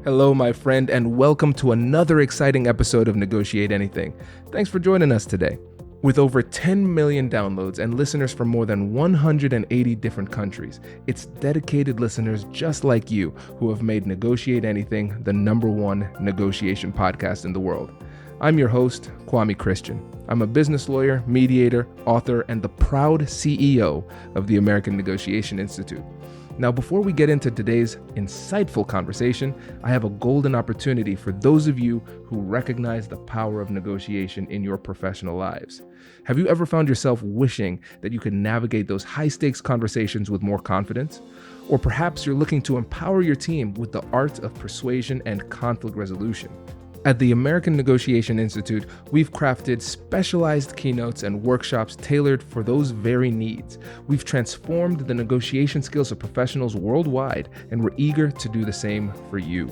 Hello, my friend, and welcome to another exciting episode of Negotiate Anything. Thanks for joining us today. With over 10 million downloads and listeners from more than 180 different countries, it's dedicated listeners just like you who have made Negotiate Anything the #1 negotiation podcast in the world. I'm your host, Kwame Christian. I'm a business lawyer, mediator, author, and the proud CEO of the American Negotiation Institute. Now, before we get into today's insightful conversation, I have a golden opportunity for those of you who recognize the power of negotiation in your professional lives. Have you ever found yourself wishing that you could navigate those high-stakes conversations with more confidence? Or perhaps you're looking to empower your team with the art of persuasion and conflict resolution. At the American Negotiation Institute, we've crafted specialized keynotes and workshops tailored for those very needs. We've transformed the negotiation skills of professionals worldwide, and we're eager to do the same for you.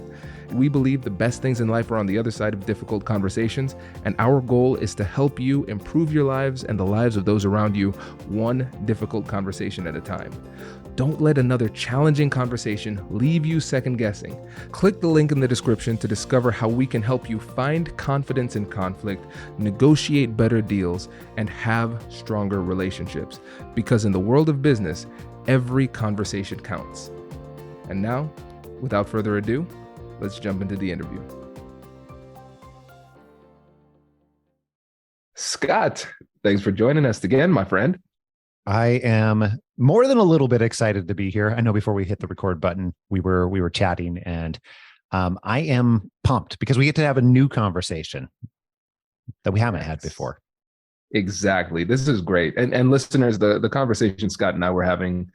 We believe the best things in life are on the other side of difficult conversations, and our goal is to help you improve your lives and the lives of those around you, one difficult conversation at a time. Don't let another challenging conversation leave you second guessing. Click the link in the description to discover how we can help you find confidence in conflict, negotiate better deals, and have stronger relationships. Because in the world of business, every conversation counts. And now, without further ado, let's jump into the interview. Scott, thanks for joining us again, my friend. I am more than a little bit excited to be here. I know before we hit the record button, we were chatting, and I am pumped because we get to have a new conversation that we haven't had before. Exactly. This is great. And listeners, the conversation Scott and I were having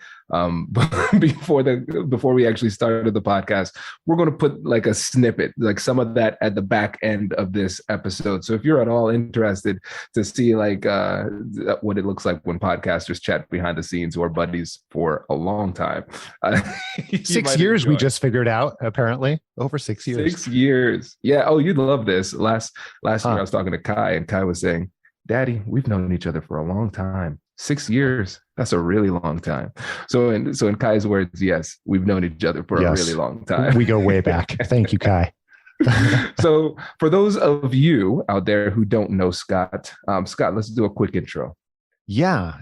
before we actually started the podcast, we're going to put like a snippet, like some of that at the back end of this episode. So if you're at all interested to see like what it looks like when podcasters chat behind the scenes or buddies for a long time. 6 years we just figured out, apparently. Over 6 years. 6 years. Yeah. Oh, you'd love this. Last year I was talking to Kai, and Kai was saying, Daddy, we've known each other for a long time. 6 years. That's a really long time. So in Kai's words, yes, we've known each other for a really long time. We go way back. Thank you, Kai. So for those of you out there who don't know Scott, Scott, let's do a quick intro. Yeah.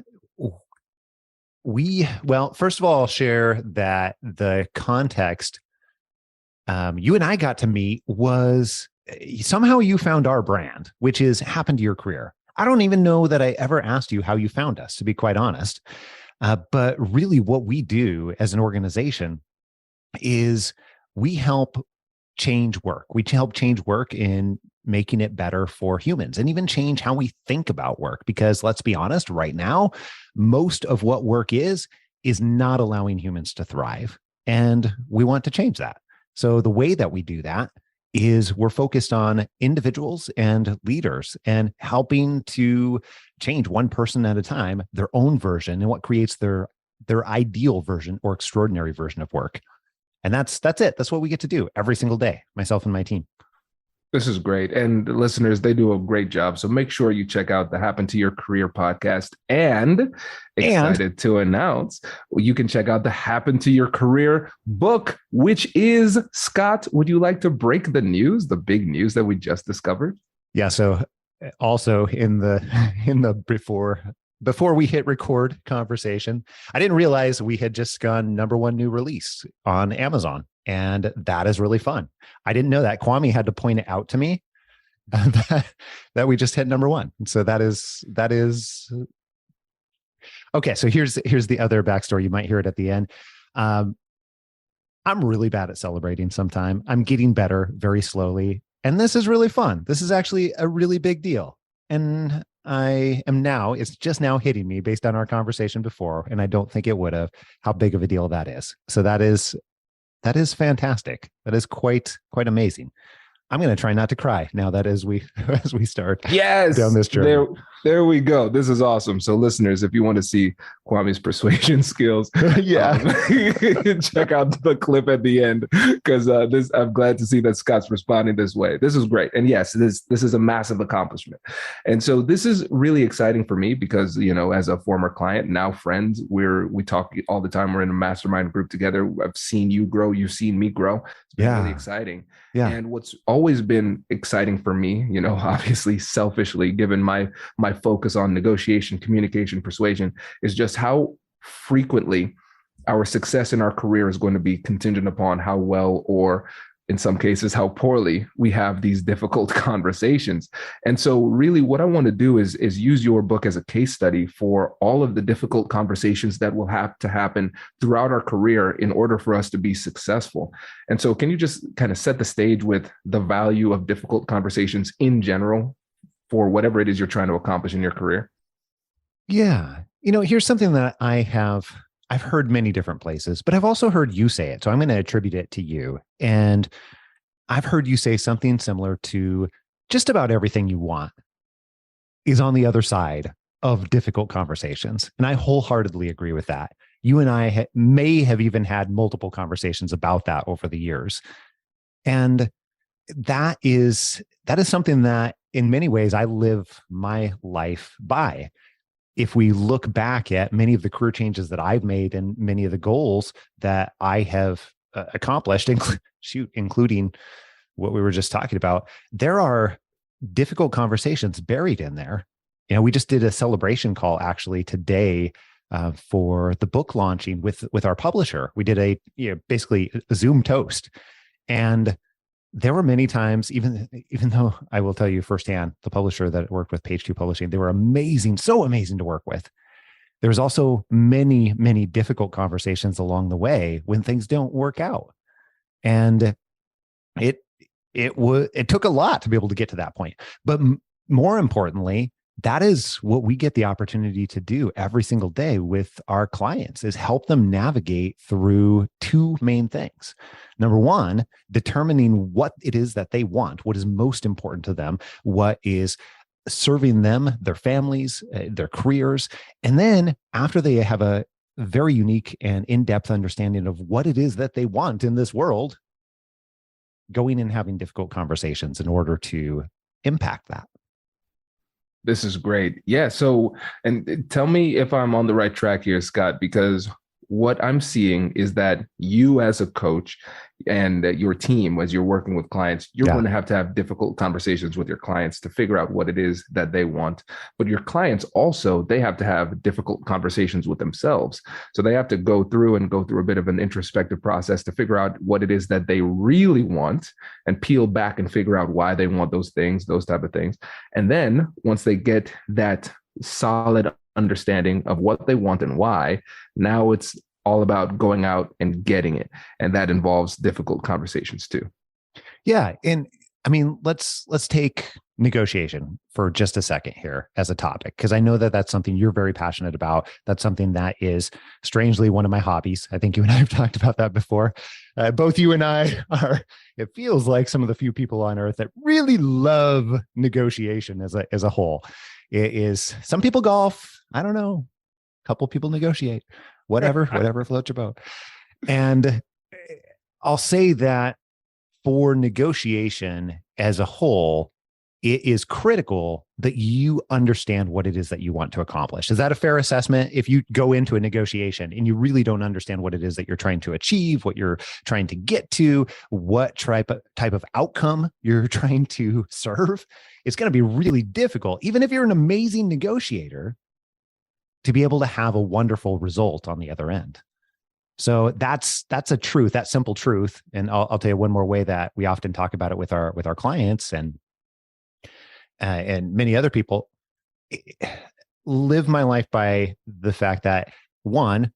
Well, first of all, I'll share that the context you and I got to meet was somehow you found our brand, which is Happen to Your Career. I don't even know that I ever asked you how you found us, to be quite honest. But really what we do as an organization is we help change work. We help change work in making it better for humans and even change how we think about work. Because let's be honest, right now, most of what work is not allowing humans to thrive. And we want to change that. So the way that we do that is we're focused on individuals and leaders and helping to change one person at a time, their own version, and what creates their ideal version or extraordinary version of work. And that's it. That's what we get to do every single day, myself and my team. This is great. And listeners, they do a great job. So make sure you check out the Happen to Your Career podcast. And excited to announce, you can check out the Happen to Your Career book, which is, Scott, would you like to break the news, the big news that we just discovered? Yeah. So also in the before we hit record conversation, I didn't realize we had just gone #1 new release on Amazon. And that is really fun. I didn't know that. Kwame had to point it out to me that we just hit #1. So that is okay. So here's the other backstory. You might hear it at the end. I'm really bad at celebrating sometime. I'm getting better very slowly. And this is really fun. This is actually a really big deal. And it's just now hitting me based on our conversation before. And I don't think it would have, how big of a deal that is. So that is fantastic. That is quite amazing. I'm going to try not to cry now that as we start down this journey. There we go. This is awesome. So, listeners, if you want to see Kwame's persuasion skills, Yeah. check out the clip at the end because this. I'm glad to see that Scott's responding this way. This is great, and yes, this is a massive accomplishment, and so this is really exciting for me because as a former client, now friends, we talk all the time. We're in a mastermind group together. I've seen you grow. You've seen me grow. It's been really exciting. Yeah. And what's always been exciting for me, obviously selfishly, given my focus on negotiation, communication, persuasion, is just how frequently our success in our career is going to be contingent upon how well, or in some cases, how poorly we have these difficult conversations. And so really what I want to do is use your book as a case study for all of the difficult conversations that will have to happen throughout our career in order for us to be successful. And so can you just kind of set the stage with the value of difficult conversations in general for whatever it is you're trying to accomplish in your career? Yeah. Here's something that I've heard many different places, but I've also heard you say it. So I'm going to attribute it to you. And I've heard you say something similar to just about everything you want is on the other side of difficult conversations. And I wholeheartedly agree with that. You and I may have even had multiple conversations about that over the years. And that is something that in many ways I live my life by. If we look back at many of the career changes that I've made and many of the goals that I have accomplished, including what we were just talking about, there are difficult conversations buried in there. We just did a celebration call actually today for the book launching with our publisher. We did basically a Zoom toast, and there were many times, even though I will tell you firsthand, the publisher that worked with Page Two Publishing, they were amazing, so amazing to work with. There was also many, many difficult conversations along the way when things don't work out, and it took a lot to be able to get to that point. But more importantly, that is what we get the opportunity to do every single day with our clients, is help them navigate through two main things. Number one, determining what it is that they want, what is most important to them, what is serving them, their families, their careers. And then after they have a very unique and in-depth understanding of what it is that they want in this world, going and having difficult conversations in order to impact that. This is great. Yeah. So, and tell me if I'm on the right track here, Scott, because what I'm seeing is that you as a coach and your team, as you're working with clients, you're going to have difficult conversations with your clients to figure out what it is that they want. But your clients also, they have to have difficult conversations with themselves. So they have to go through a bit of an introspective process to figure out what it is that they really want and peel back and figure out why they want those things, those type of things. And then once they get that solid understanding of what they want and why, now it's all about going out and getting it. And that involves difficult conversations too. Yeah. And I mean, let's take negotiation for just a second here as a topic, because I know that that's something you're very passionate about. That's something that is strangely one of my hobbies. I think you and I have talked about that before. Both you and I are, it feels like some of the few people on earth that really love negotiation as a whole. It is, some people golf, I don't know, a couple people negotiate, whatever floats your boat. And I'll say that for negotiation as a whole, it is critical that you understand what it is that you want to accomplish. Is that a fair assessment? If you go into a negotiation and you really don't understand what it is that you're trying to achieve, what you're trying to get to, what type of outcome you're trying to serve, it's going to be really difficult, even if you're an amazing negotiator, to be able to have a wonderful result on the other end. So that's a truth, that simple truth. And I'll tell you one more way that we often talk about it with our clients and many other people. Live my life by the fact that one,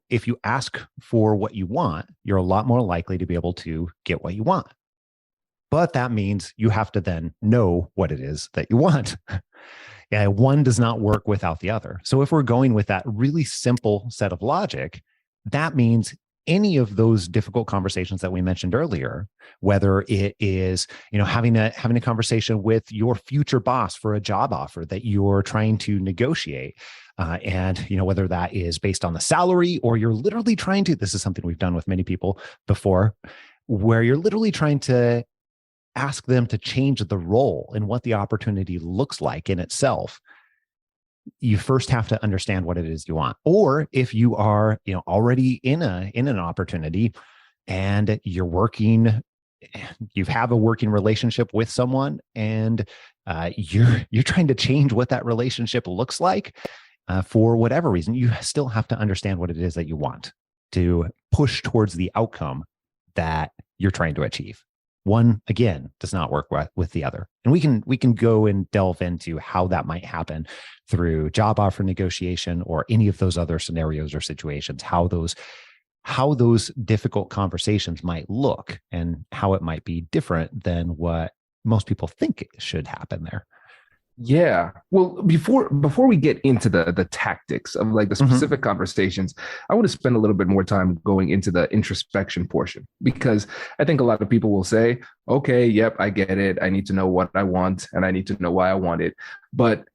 if you ask for what you want, you're a lot more likely to be able to get what you want. But that means you have to then know what it is that you want. Yeah, one does not work without the other. So if we're going with that really simple set of logic, that means any of those difficult conversations that we mentioned earlier, whether it is, having a conversation with your future boss for a job offer that you're trying to negotiate, and whether that is based on the salary, or you're literally trying to, this is something we've done with many people before, where you're literally trying to ask them to change the role and what the opportunity looks like in itself. You first have to understand what it is you want. Or if you are, already in an opportunity and you're working, you have a working relationship with someone, and you're trying to change what that relationship looks like, for whatever reason, you still have to understand what it is that you want to push towards the outcome that you're trying to achieve. One, again, does not work with the other. And we can go and delve into how that might happen through job offer negotiation or any of those other scenarios or situations, how those difficult conversations might look and how it might be different than what most people think should happen there. Yeah. Well, before we get into the tactics of like the specific conversations, I want to spend a little bit more time going into the introspection portion, because I think a lot of people will say, okay, yep, I get it. I need to know what I want and I need to know why I want it. But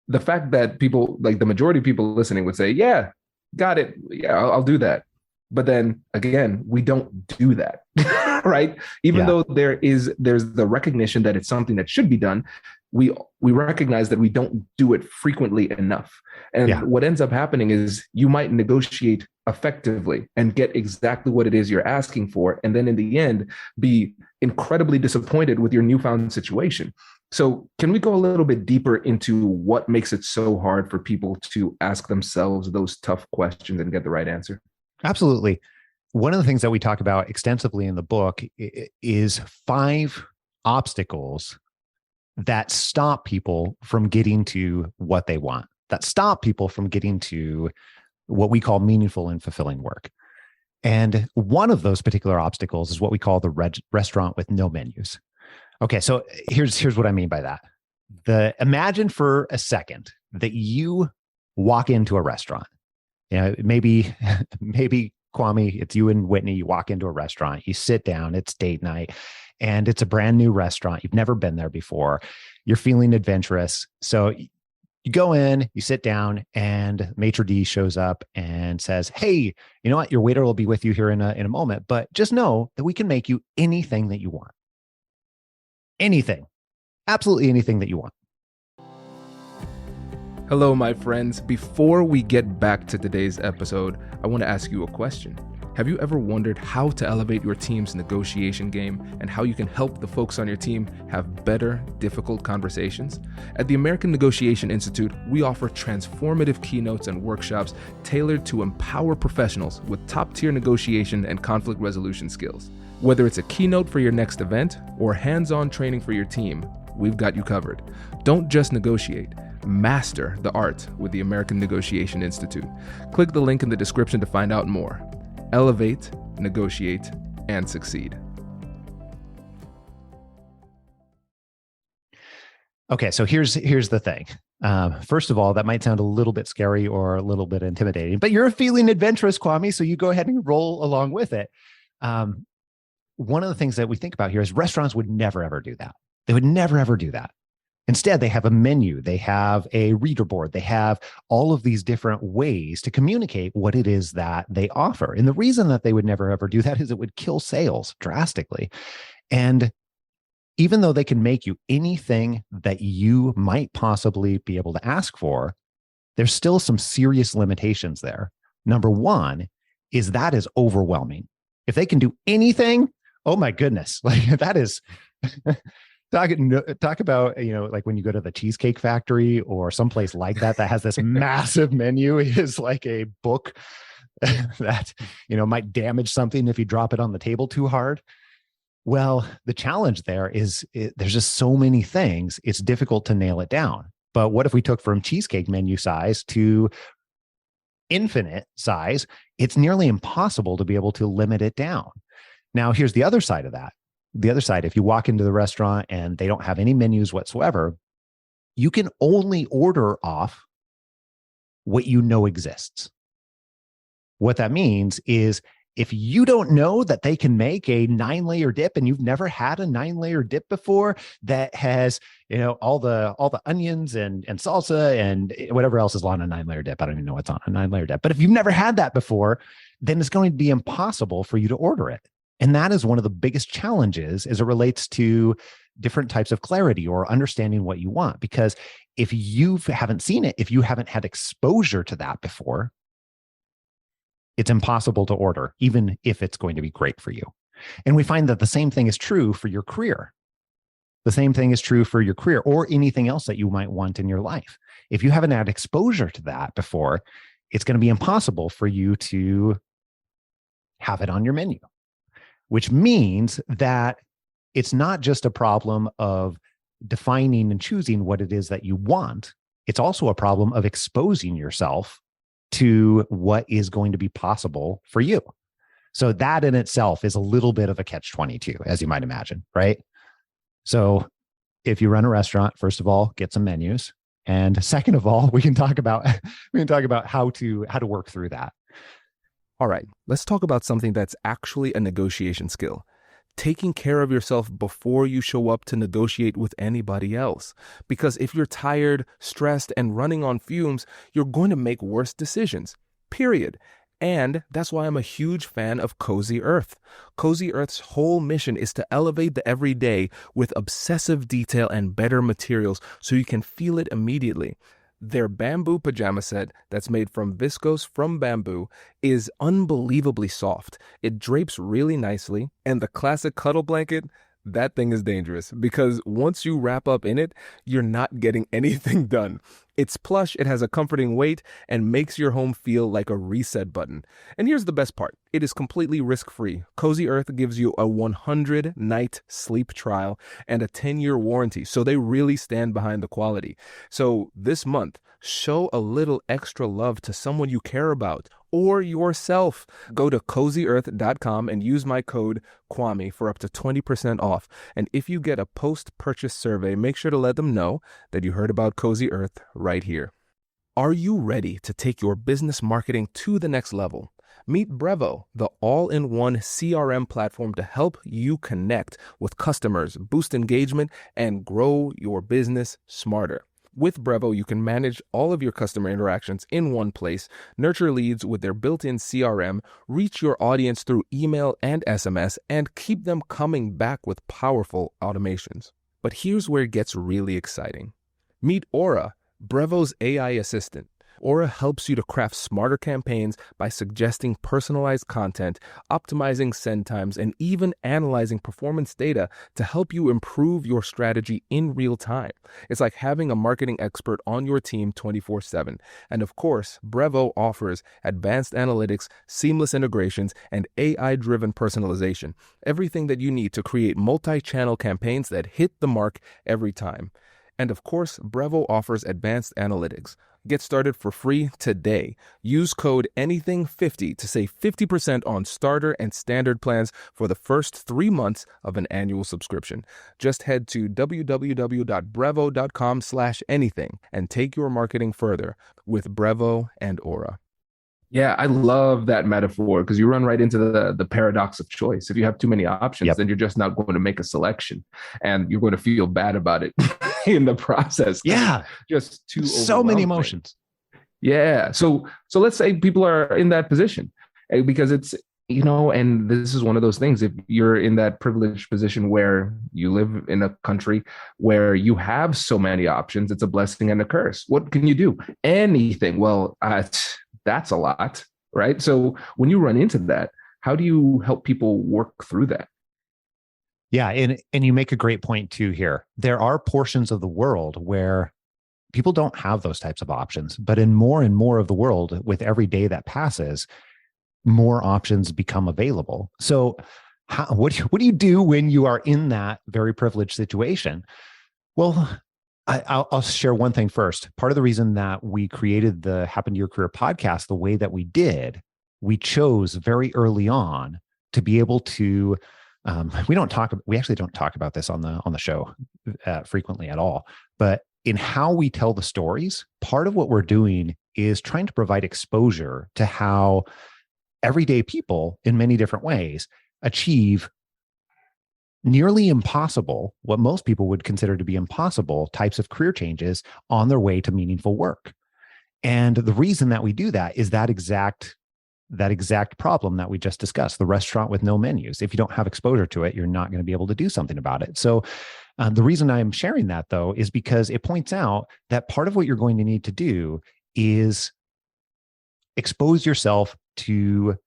the fact that people, like the majority of people listening, would say, yeah, got it. Yeah, I'll do that. But then again, we don't do that, right? Even though there's the recognition that it's something that should be done, we recognize that we don't do it frequently enough. And what ends up happening is you might negotiate effectively and get exactly what it is you're asking for, and then in the end be incredibly disappointed with your newfound situation. So can we go a little bit deeper into what makes it so hard for people to ask themselves those tough questions and get the right answer? Absolutely. One of the things that we talk about extensively in the book is 5 obstacles that stop people from getting to what they want, that stop people from getting to what we call meaningful and fulfilling work. And one of those particular obstacles is what we call the restaurant with no menus. Okay, so here's what I mean by that. Imagine for a second that you walk into a restaurant. Maybe Kwame, it's you and Whitney, you walk into a restaurant, you sit down, it's date night, and it's a brand new restaurant. You've never been there before. You're feeling adventurous. So you go in, you sit down, and maitre d' shows up and says, hey, you know what? Your waiter will be with you here in a moment, but just know that we can make you anything that you want. Anything. Absolutely anything that you want. Hello, my friends. Before we get back to today's episode, I want to ask you a question. Have you ever wondered how to elevate your team's negotiation game and how you can help the folks on your team have better, difficult conversations? At the American Negotiation Institute, we offer transformative keynotes and workshops tailored to empower professionals with top-tier negotiation and conflict resolution skills. Whether it's a keynote for your next event or hands-on training for your team, we've got you covered. Don't just negotiate. Master the art with the American Negotiation Institute. Click the link in the description to find out more. Elevate, negotiate, and succeed. Okay, so here's the thing. First of all, that might sound a little bit scary or a little bit intimidating, but you're feeling adventurous, Kwame, so you go ahead and roll along with it. One of the things that we think about here is restaurants would never, ever do that. They would never, ever do that. Instead, they have a menu, they have a reader board, they have all of these different ways to communicate what it is that they offer. And the reason that they would never ever do that is it would kill sales drastically. And even though they can make you anything that you might possibly be able to ask for, there's still some serious limitations there. Number one is that is overwhelming. If they can do anything, oh my goodness, like that is... Talk about, like when you go to the Cheesecake Factory or someplace like that has this massive menu, is like a book that, might damage something if you drop it on the table too hard. Well, the challenge there is there's just so many things, it's difficult to nail it down. But what if we took from cheesecake menu size to infinite size? It's nearly impossible to be able to limit it down. Now, here's the other side of that. The other side, if you walk into the restaurant and they don't have any menus whatsoever, you can only order off what you know exists. What that means is If you don't know that they can make a 9-layer dip and you've never had a 9-layer dip before that has, all the onions and salsa and whatever else is on a 9-layer dip. I don't even know what's on a 9-layer dip. But if you've never had that before, then it's going to be impossible for you to order it. And that is one of the biggest challenges as it relates to different types of clarity or understanding what you want. Because if you haven't seen it, if you haven't had exposure to that before, it's impossible to order, even if it's going to be great for you. And we find that the same thing is true for your career. The same thing is true for your career or anything else that you might want in your life. If you haven't had exposure to that before, it's going to be impossible for you to have it on your menu, which means that it's not just a problem of defining and choosing what it is that you want. It's also a problem of exposing yourself to what is going to be possible for you. So that in itself is a little bit of a catch-22, as you might imagine, right? So if you run a restaurant, first of all, get some menus. And second of all, we can talk about how to work through that. All right, let's talk about something that's actually a negotiation skill. Taking care of yourself before you show up to negotiate with anybody else. Because if you're tired, stressed, and running on fumes, you're going to make worse decisions, period. And that's why I'm a huge fan of Cozy Earth. Cozy Earth's whole mission is to elevate the everyday with obsessive detail and better materials so you can feel it immediately. Their bamboo pajama set that's made from viscose from bamboo is unbelievably soft. It drapes really nicely, and the classic cuddle blanket, that thing is dangerous because once you wrap up in it, you're not getting anything done. It's plush, it has a comforting weight, and makes your home feel like a reset button. And here's the best part. It is completely risk-free. Cozy Earth gives you a 100-night sleep trial and a 10-year warranty, so they really stand behind the quality. So this month, show a little extra love to someone you care about or yourself. Go to CozyEarth.com and use my code Kwame for up to 20% off. And if you get a post-purchase survey, make sure to let them know that you heard about Cozy Earth right here. Are you ready to take your business marketing to the next level? Meet Brevo, the all-in-one CRM platform to help you connect with customers, boost engagement, and grow your business smarter. With Brevo, you can manage all of your customer interactions in one place, nurture leads with their built-in CRM, reach your audience through email and SMS, and keep them coming back with powerful automations. But here's where it gets really exciting. Meet Aura, Brevo's AI assistant. Aura helps you to craft smarter campaigns by suggesting personalized content, optimizing send times, and even analyzing performance data to help you improve your strategy in real time. It's like having a marketing expert on your team 24/7. And of course, Brevo offers advanced analytics, seamless integrations, and AI-driven personalization. Everything that you need to create multi-channel campaigns that hit the mark every time. And of course, Brevo offers advanced analytics. Get started for free today. Use code ANYTHING50 to save 50% on starter and standard plans for the first 3 months of an annual subscription. Just head to www.brevo.com/anything and take your marketing further with Brevo and Aura. Yeah, I love that metaphor because you run right into the paradox of choice. If you have too many options, then you're just not going to make a selection and you're going to feel bad about it in the process. Yeah. Just too so many emotions. Yeah. So let's say people are in that position because it's, and this is one of those things. If you're in that privileged position where you live in a country where you have so many options, it's a blessing and a curse. What can you do? Anything. Well, that's a lot, right? So when you run into that, how do you help people work through that? Yeah, and you make a great point too here. There are portions of the world where people don't have those types of options, but in more and more of the world, with every day that passes, more options become available. So what do you do when you are in that very privileged situation? Well, I'll share one thing first. Part of the reason that we created the Happen to Your Career podcast the way that we did, we chose very early on to be able to. We actually don't talk about this on the show frequently at all. But in how we tell the stories, part of what we're doing is trying to provide exposure to how everyday people in many different ways achieve nearly impossible, what most people would consider to be impossible types of career changes on their way to meaningful work. And the reason that we do that is that exact problem that we just discussed, the restaurant with no menus. If you don't have exposure to it, you're not going to be able to do something about it. So the reason I'm sharing that, though, is because it points out that part of what you're going to need to do is expose yourself to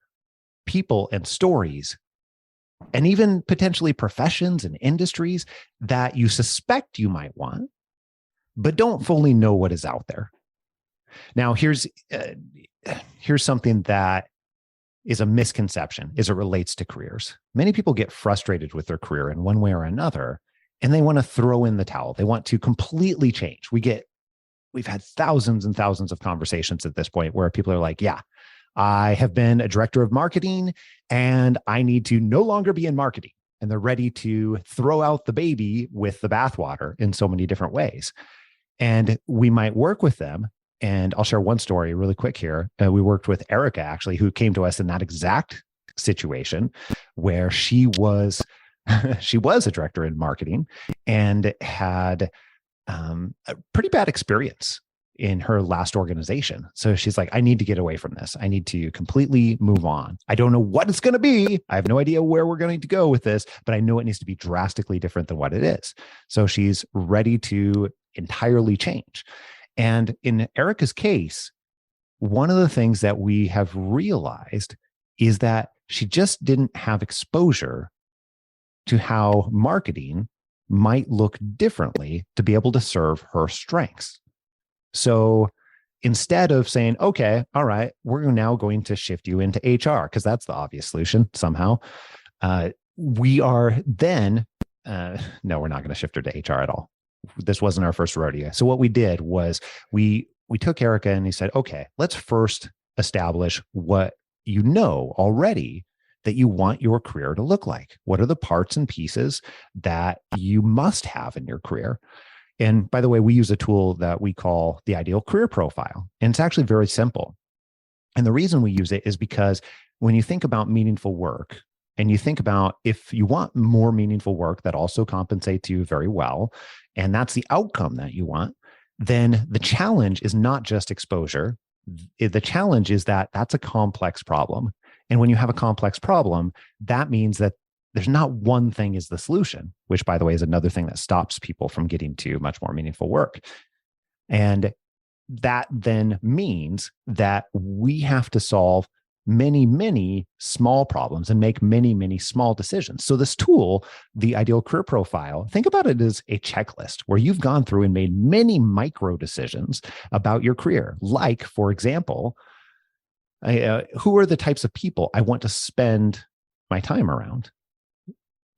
people and stories and even potentially professions and industries that you suspect you might want, but don't fully know what is out there. Now, here's something that is a misconception as it relates to careers. Many people get frustrated with their career in one way or another, and they want to throw in the towel. They want to completely change. We've had thousands and thousands of conversations at this point where people are like, yeah, I have been a director of marketing and I need to no longer be in marketing. And they're ready to throw out the baby with the bathwater in so many different ways. And we might work with them. And I'll share one story really quick here. We worked with Erica, actually, who came to us in that exact situation where she was a director in marketing and had a pretty bad experience in her last organization. So she's like, I need to get away from this. I need to completely move on. I don't know what it's going to be. I have no idea where we're going to go with this, but I know it needs to be drastically different than what it is. So she's ready to entirely change. And in Erica's case, one of the things that we have realized is that she just didn't have exposure to how marketing might look differently to be able to serve her strengths. So instead of saying, okay, all right, we're now going to shift you into HR, because that's the obvious solution somehow, we are then, no, we're not going to shift her to HR at all. This wasn't our first rodeo. So what we did was we took Erica and he said, okay, let's first establish what you know already that you want your career to look like. What are the parts and pieces that you must have in your career? And by the way, we use a tool that we call the ideal career profile. And it's actually very simple. And the reason we use it is because when you think about meaningful work and you think about if you want more meaningful work that also compensates you very well, and that's the outcome that you want, then the challenge is not just exposure. The challenge is that that's a complex problem. And when you have a complex problem, that means that there's not one thing is the solution, which, by the way, is another thing that stops people from getting to much more meaningful work. And that then means that we have to solve many, many small problems and make many, many small decisions. So this tool, the ideal career profile, think about it as a checklist where you've gone through and made many micro decisions about your career. Like, for example, who are the types of people I want to spend my time around?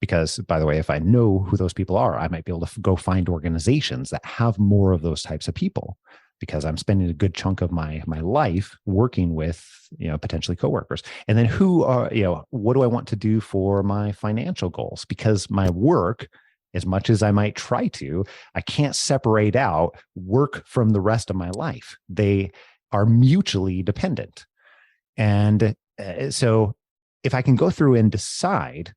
Because, by the way, if I know who those people are, I might be able to go find organizations that have more of those types of people, because I'm spending a good chunk of my life working with, potentially coworkers. And then what do I want to do for my financial goals? Because my work, as much as I might try to, I can't separate out work from the rest of my life. They are mutually dependent. And so if I can go through and decide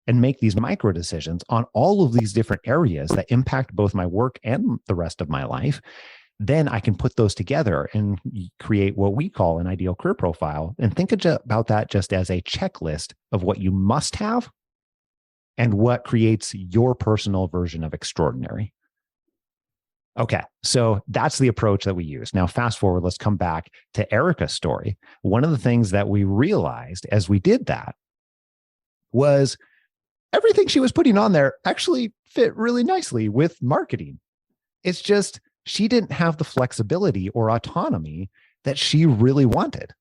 and make these micro decisions on all of these different areas that impact both my work and the rest of my life, then I can put those together and create what we call an ideal career profile. And think about that just as a checklist of what you must have and what creates your personal version of extraordinary. Okay, so that's the approach that we use. Now, fast forward, let's come back to Erica's story. One of the things that we realized as we did that was everything she was putting on there actually fit really nicely with marketing. It's just she didn't have the flexibility or autonomy that she really wanted,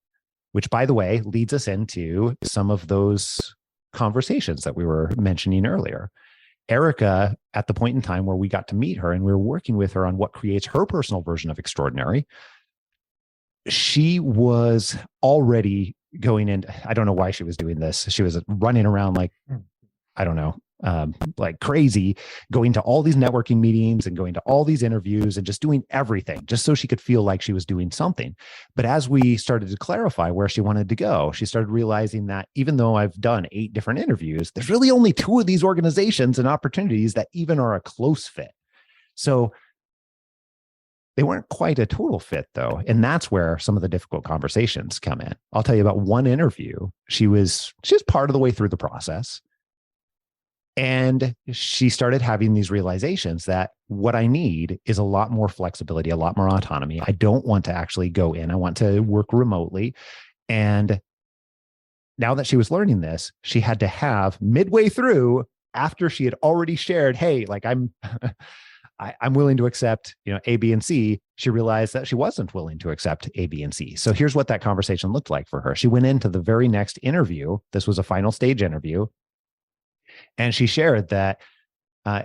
which, by the way, leads us into some of those conversations that we were mentioning earlier. Erica, at the point in time where we got to meet her and we were working with her on what creates her personal version of extraordinary, she was already going in. I don't know why she was doing this. She was running around like, I don't know, like crazy, going to all these networking meetings and going to all these interviews and just doing everything just so she could feel like she was doing something. But as we started to clarify where she wanted to go, she started realizing that even though I've done 8 different interviews, there's really only 2 of these organizations and opportunities that even are a close fit. So they weren't quite a total fit, though. And that's where some of the difficult conversations come in. I'll tell you about one interview. She was part of the way through the process. And she started having these realizations that what I need is a lot more flexibility, a lot more autonomy. I don't want to actually go in. I want to work remotely. And now that she was learning this, she had to have midway through, after she had already shared, hey, like I'm willing to accept, A, B, and C. She realized that she wasn't willing to accept A, B, and C. So here's what that conversation looked like for her. She went into the very next interview. This was a final stage interview. And she shared that,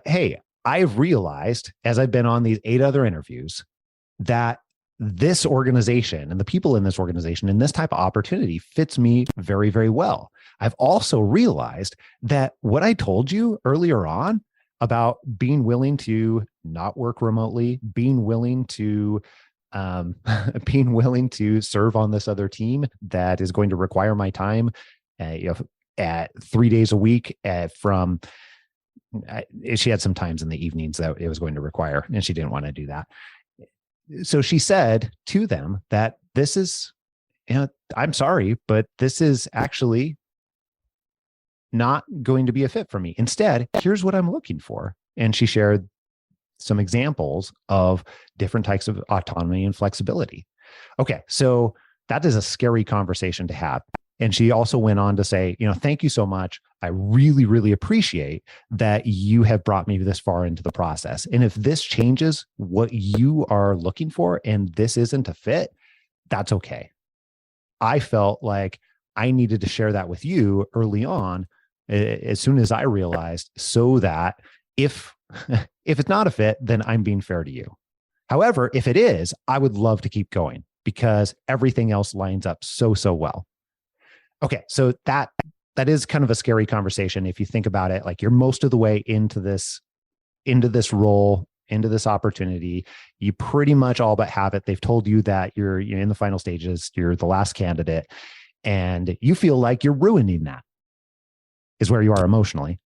hey, I've realized as I've been on these 8 other interviews that this organization and the people in this organization and this type of opportunity fits me very, very well. I've also realized that what I told you earlier on about being willing to not work remotely, being willing to serve on this other team that is going to require my time, at 3 days a week. She had some times in the evenings that it was going to require, and she didn't want to do that. So she said to them that this is, I'm sorry, but this is actually not going to be a fit for me. Instead, here's what I'm looking for. And she shared some examples of different types of autonomy and flexibility. Okay, so that is a scary conversation to have. And she also went on to say, thank you so much. I really, really appreciate that you have brought me this far into the process. And if this changes what you are looking for and this isn't a fit, that's okay. I felt like I needed to share that with you early on, as soon as I realized, so that if it's not a fit, then I'm being fair to you. However, if it is, I would love to keep going because everything else lines up so well. Okay, so that is kind of a scary conversation if you think about it. Like, you're most of the way into this role, into this opportunity. You pretty much all but have it. They've told you that you're in the final stages, you're the last candidate, and you feel like you're ruining that, is where you are emotionally.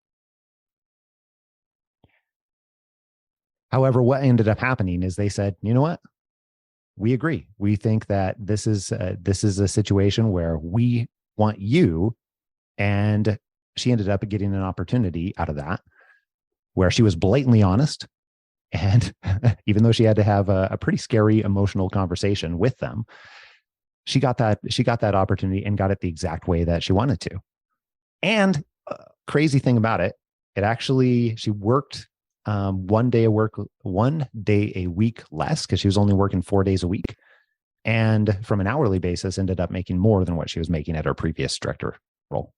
However, what ended up happening is they said, you know what? We agree. We think that this is a situation where we want you. And she ended up getting an opportunity out of that where she was blatantly honest. And even though she had to have a pretty scary emotional conversation with them, she got that opportunity and got it the exact way that she wanted to. And crazy thing about it, she worked one day a week less because she was only working 4 days a week. And from an hourly basis, ended up making more than what she was making at her previous director role.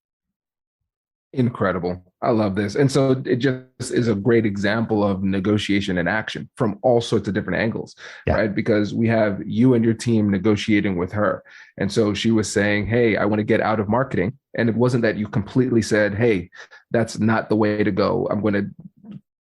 Incredible. I love this. And so it just is a great example of negotiation in action from all sorts of different angles, right? Because we have you and your team negotiating with her. And so she was saying, hey, I want to get out of marketing. And it wasn't that you completely said, hey, that's not the way to go. I'm going to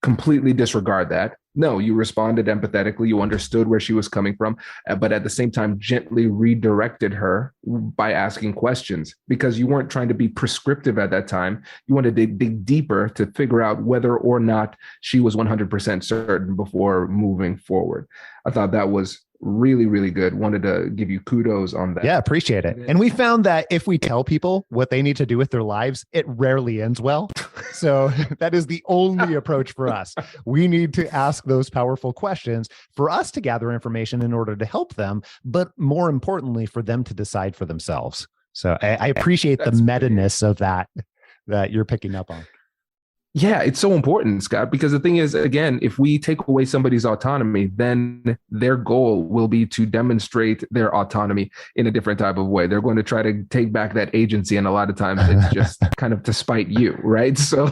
completely disregard that. No, you responded empathetically. You understood where she was coming from, but at the same time, gently redirected her by asking questions because you weren't trying to be prescriptive at that time. You wanted to dig deeper to figure out whether or not she was 100% certain before moving forward. I thought that was really, really good. Wanted to give you kudos on that. Yeah, appreciate it. And we found that if we tell people what they need to do with their lives, it rarely ends well. So that is the only approach for us. We need to ask those powerful questions for us to gather information in order to help them, but more importantly, for them to decide for themselves. So I appreciate the meta-ness of that you're picking up on. Yeah, it's so important, Scott, because the thing is, again, if we take away somebody's autonomy, then their goal will be to demonstrate their autonomy in a different type of way. They're going to try to take back that agency. And a lot of times it's just kind of to spite you, right? So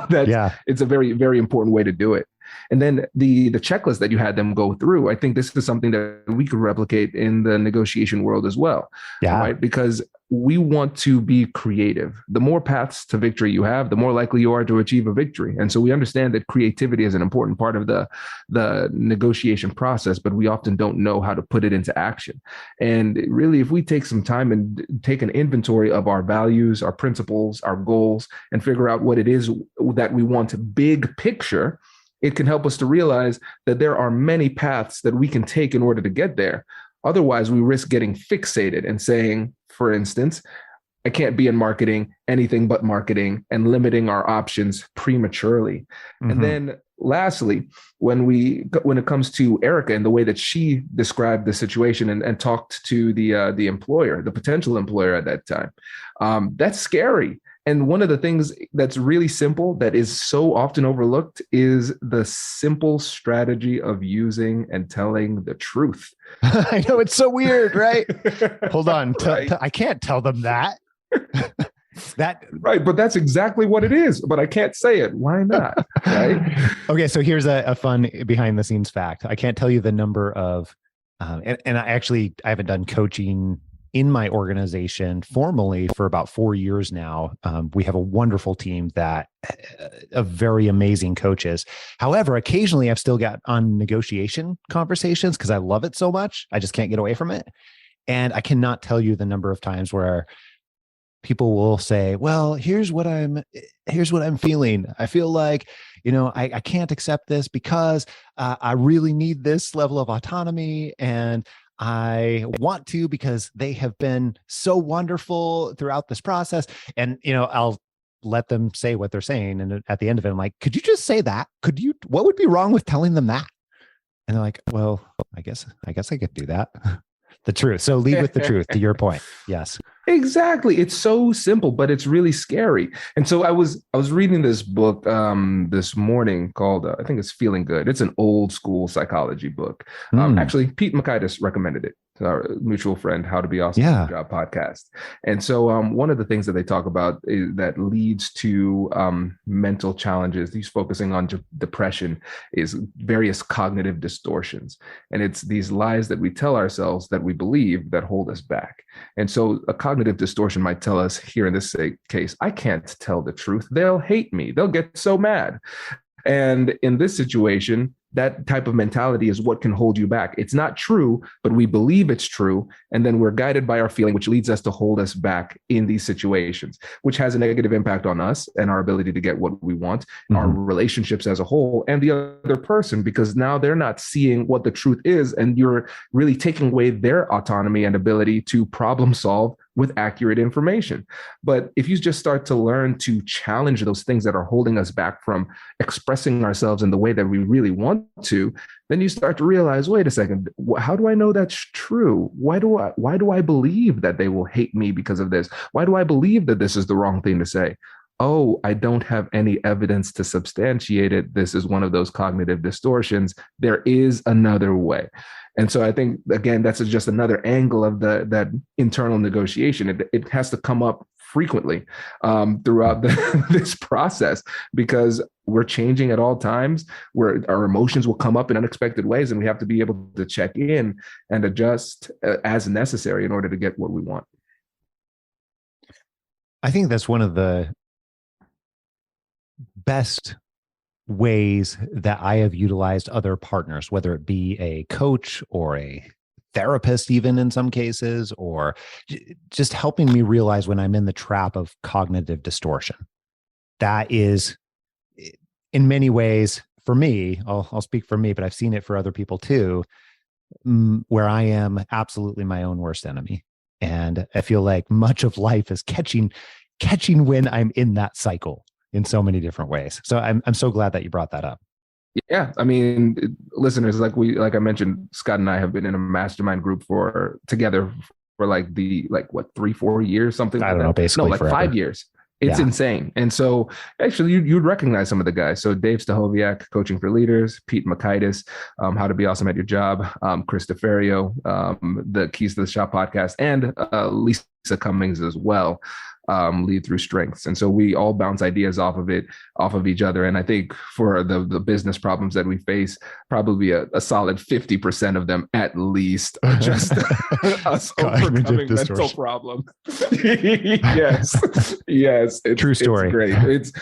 it's a very, very important way to do it. And then the checklist that you had them go through, I think this is something that we could replicate in the negotiation world as well. Yeah. Right? Because we want to be creative. The more paths to victory you have, the more likely you are to achieve a victory. And so we understand that creativity is an important part of the negotiation process, but we often don't know how to put it into action. And really, if we take some time and take an inventory of our values, our principles, our goals, and figure out what it is that we want big picture, it can help us to realize that there are many paths that we can take in order to get there. Otherwise, we risk getting fixated and saying, for instance, I can't be in marketing, anything but marketing, and limiting our options prematurely. Mm-hmm. And then lastly, when it comes to Erica and the way that she described the situation and talked to the employer, the potential employer at that time, that's scary. And one of the things that's really simple that is so often overlooked is the simple strategy of using and telling the truth. I know, it's so weird, right? Hold on. Right. I can't tell them that. Right. But that's exactly what it is. But I can't say it. Why not? Right. Okay. So here's a fun behind the scenes fact. I can't tell you the number of, and I haven't done coaching in my organization formally for about 4 years now. We have a wonderful team of very amazing coaches. However, occasionally I've still got on negotiation conversations because I love it so much. I just can't get away from it. And I cannot tell you the number of times where people will say, well, here's what I'm feeling. I feel like, I can't accept this because I really need this level of autonomy, and I want to because they have been so wonderful throughout this process. And, I'll let them say what they're saying. And at the end of it, I'm like, could you just say that? What would be wrong with telling them that? And they're like, well, I guess I could do that. The truth. So lead with the truth, to your point. Yes. Exactly. It's so simple, but it's really scary. And so I was reading this book this morning called, I think it's Feeling Good. It's an old school psychology book. Actually, Pete Makaitis recommended it. Our mutual friend, How to Be Awesome at Your Job podcast. And so one of the things that they talk about is that leads to mental challenges, he's focusing on depression, is various cognitive distortions. And it's these lies that we tell ourselves that we believe that hold us back. And so a cognitive distortion might tell us here in this case, I can't tell the truth. They'll hate me. They'll get so mad. And in this situation, that type of mentality is what can hold you back. It's not true, but we believe it's true. And then we're guided by our feeling, which leads us to hold us back in these situations, which has a negative impact on us and our ability to get what we want, our relationships as a whole, and the other person, because now they're not seeing what the truth is. And you're really taking away their autonomy and ability to problem solve with accurate information. But if you just start to learn to challenge those things that are holding us back from expressing ourselves in the way that we really want to, then you start to realize, wait a second, how do I know that's true? Why do I believe that they will hate me because of this? Why do I believe that this is the wrong thing to say? Oh, I don't have any evidence to substantiate it. This is one of those cognitive distortions. There is another way. And so I think, again, that's just another angle of that internal negotiation. It has to come up frequently throughout this process, because we're changing at all times, where our emotions will come up in unexpected ways, and we have to be able to check in and adjust as necessary in order to get what we want. I think that's one of the best ways that I have utilized other partners, whether it be a coach or a therapist, even in some cases, or just helping me realize when I'm in the trap of cognitive distortion. That is, in many ways, for me, I'll speak for me, but I've seen it for other people too, where I am absolutely my own worst enemy. And I feel like much of life is catching when I'm in that cycle in so many different ways. So I'm so glad that you brought that up. Yeah. I mean, listeners, like I mentioned, Scott and I have been in a mastermind group together for 3-4 years, something like that. I don't know, basically forever. 5 years. It's insane. And so actually you'd recognize some of the guys. So Dave Stachowiak, Coaching for Leaders, Pete Makaitis, How to Be Awesome at Your Job, Chris DeFerrio, the Keys to the Shop podcast, and Lisa Cummings as well. lead through strengths. And so we all bounce ideas off of each other. And I think for the business problems that we face, probably a solid 50% of them at least are just us overcoming mental problems. Yes. True story. It's great.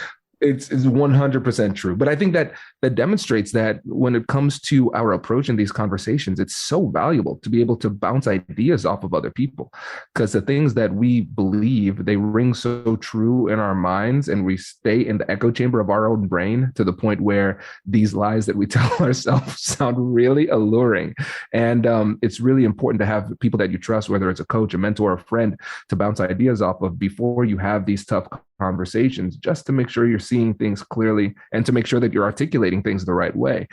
It's 100% true. But I think that demonstrates that when it comes to our approach in these conversations, it's so valuable to be able to bounce ideas off of other people, because the things that we believe, they ring so true in our minds, and we stay in the echo chamber of our own brain to the point where these lies that we tell ourselves sound really alluring. And it's really important to have people that you trust, whether it's a coach, a mentor, a friend, to bounce ideas off of before you have these tough conversations, just to make sure you're seeing things clearly and to make sure that you're articulating things the right way.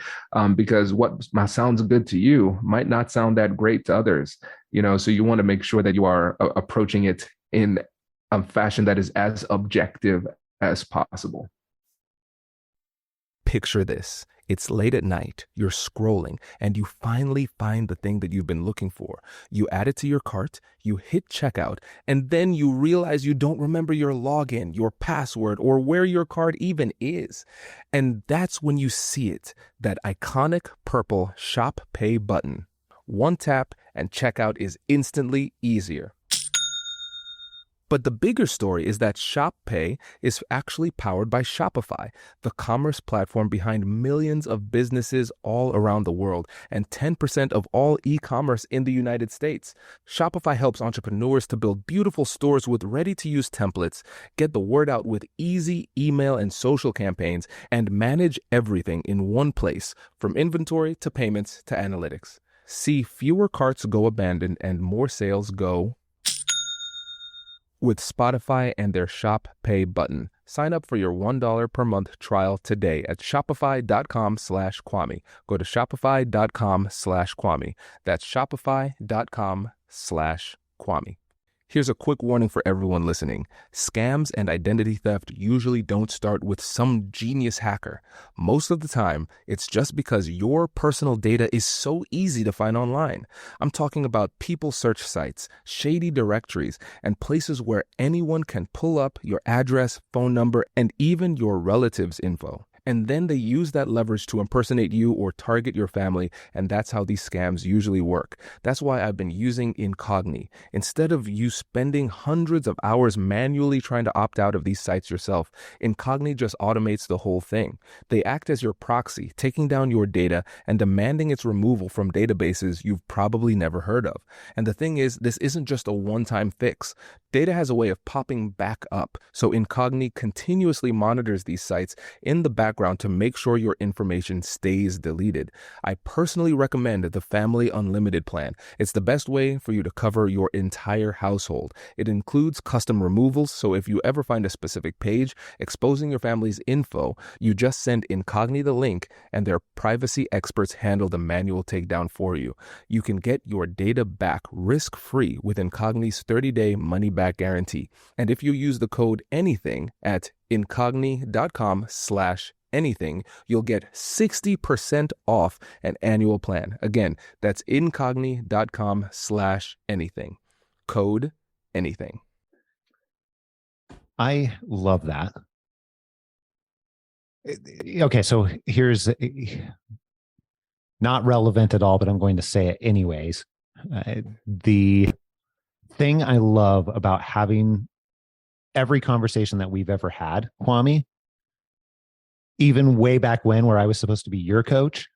Because what sounds good to you might not sound that great to others, so you want to make sure that you are approaching it in a fashion that is as objective as possible. Picture this. It's late at night, you're scrolling, and you finally find the thing that you've been looking for. You add it to your cart, you hit checkout, and then you realize you don't remember your login, your password, or where your card even is. And that's when you see it, that iconic purple Shop Pay button. One tap and checkout is instantly easier. But the bigger story is that Shop Pay is actually powered by Shopify, the commerce platform behind millions of businesses all around the world and 10% of all e-commerce in the United States. Shopify helps entrepreneurs to build beautiful stores with ready-to-use templates, get the word out with easy email and social campaigns, and manage everything in one place, from inventory to payments to analytics. See fewer carts go abandoned and more sales go with Spotify and their Shop Pay button. Sign up for your $1 per month trial today at shopify.com/Kwame. Go to shopify.com/Kwame. That's shopify.com/Kwame. Here's a quick warning for everyone listening. Scams and identity theft usually don't start with some genius hacker. Most of the time, it's just because your personal data is so easy to find online. I'm talking about people search sites, shady directories, and places where anyone can pull up your address, phone number, and even your relatives' info. And then they use that leverage to impersonate you or target your family, and that's how these scams usually work. That's why I've been using Incogni. Instead of you spending hundreds of hours manually trying to opt out of these sites yourself, Incogni just automates the whole thing. They act as your proxy, taking down your data and demanding its removal from databases you've probably never heard of. And the thing is, this isn't just a one-time fix. Data has a way of popping back up, so Incogni continuously monitors these sites in the background to make sure your information stays deleted. I personally recommend the Family Unlimited plan. It's the best way for you to cover your entire household. It includes custom removals, so if you ever find a specific page exposing your family's info, you just send Incogni the link and their privacy experts handle the manual takedown for you. You can get your data back risk-free with Incogni's 30-day money-back guarantee. And if you use the code ANYTHING at incogni.com/anything, you'll get 60% off an annual plan. Again, that's incogni.com/anything. Code ANYTHING. I love that. Okay, so here's not relevant at all, but I'm going to say it anyways. The thing I love about having every conversation that we've ever had, Kwame, even way back when, where I was supposed to be your coach,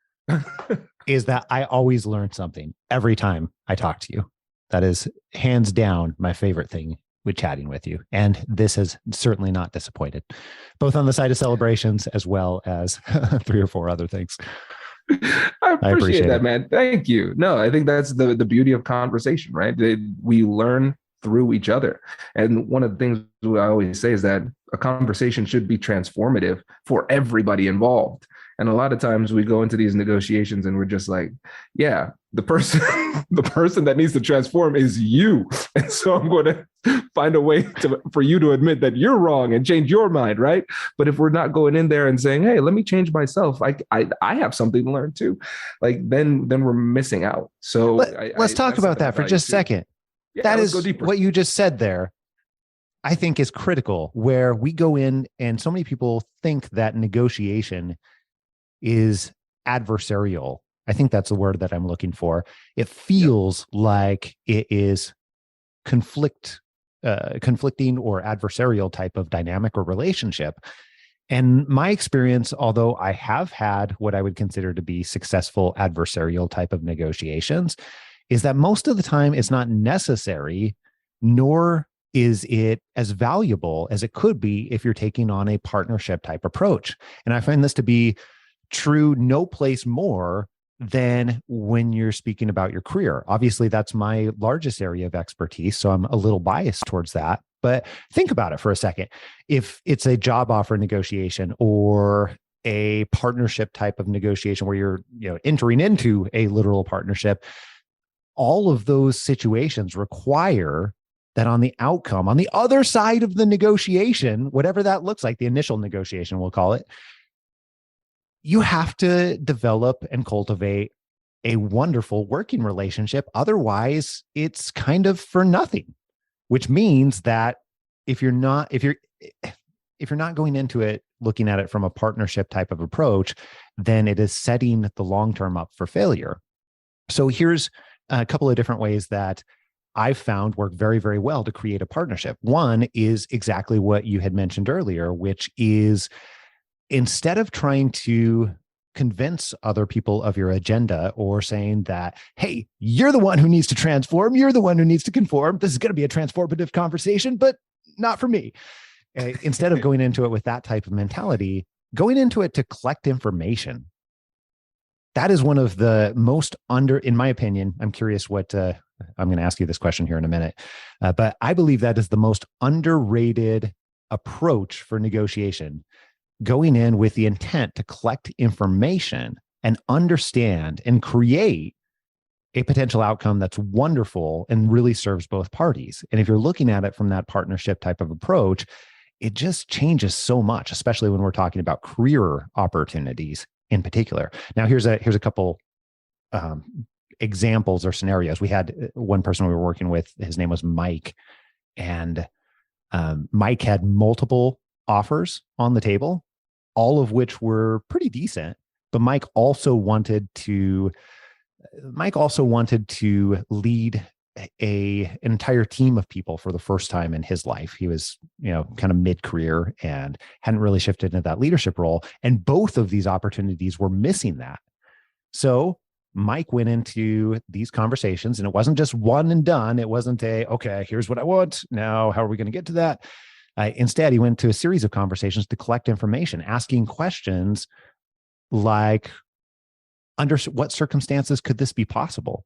is that I always learn something every time I talk to you. That is hands down my favorite thing with chatting with you. And this has certainly not disappointed, both on the side of celebrations as well as 3 or 4 other things. I appreciate that, man. Thank you. No, I think that's the beauty of conversation, right? We learn through each other. And one of the things I always say is that a conversation should be transformative for everybody involved. And a lot of times we go into these negotiations and we're just like, yeah, the person that needs to transform is you. And so I'm going to find a way for you to admit that you're wrong and change your mind, right? But if we're not going in there and saying, hey, let me change myself, I have something to learn too, like then we're missing out. So let's talk about that for just a second. Yeah, that is what you just said there. I think is critical, where we go in and so many people think that negotiation is adversarial. I think that's the word that I'm looking for. It feels like it is conflicting or adversarial type of dynamic or relationship. And my experience, although I have had what I would consider to be successful adversarial type of negotiations, is that most of the time it's not necessary, nor is it as valuable as it could be if you're taking on a partnership type approach. And I find this to be true no place more than when you're speaking about your career. Obviously, that's my largest area of expertise, so I'm a little biased towards that. But think about it for a second. If it's a job offer negotiation or a partnership type of negotiation where you're, entering into a literal partnership, all of those situations require that on the outcome, on the other side of the negotiation, whatever that looks like, the initial negotiation, we'll call it, you have to develop and cultivate a wonderful working relationship. Otherwise, it's kind of for nothing, which means that if you're not going into it looking at it from a partnership type of approach, then it is setting the long-term up for failure. So here's a couple of different ways that I've found work very, very well to create a partnership. One is exactly what you had mentioned earlier, which is instead of trying to convince other people of your agenda or saying that, hey, you're the one who needs to transform, you're the one who needs to conform, this is going to be a transformative conversation, but not for me. Instead of going into it with that type of mentality, going into it to collect information. That is one of the most in my opinion, I'm curious what, I'm going to ask you this question here in a minute, but I believe that is the most underrated approach for negotiation. Going in with the intent to collect information and understand and create a potential outcome that's wonderful and really serves both parties. And if you're looking at it from that partnership type of approach, it just changes so much, especially when we're talking about career opportunities in particular. Now, here's a couple examples or scenarios. We had one person we were working with, his name was Mike, and Mike had multiple offers on the table, all of which were pretty decent. But Mike also wanted to lead an entire team of people for the first time in his life. He was, kind of mid-career and hadn't really shifted into that leadership role. And both of these opportunities were missing that. So Mike went into these conversations, and it wasn't just one and done. It wasn't okay, here's what I want. Now, how are we going to get to that? Instead, he went to a series of conversations to collect information, asking questions like, under what circumstances could this be possible?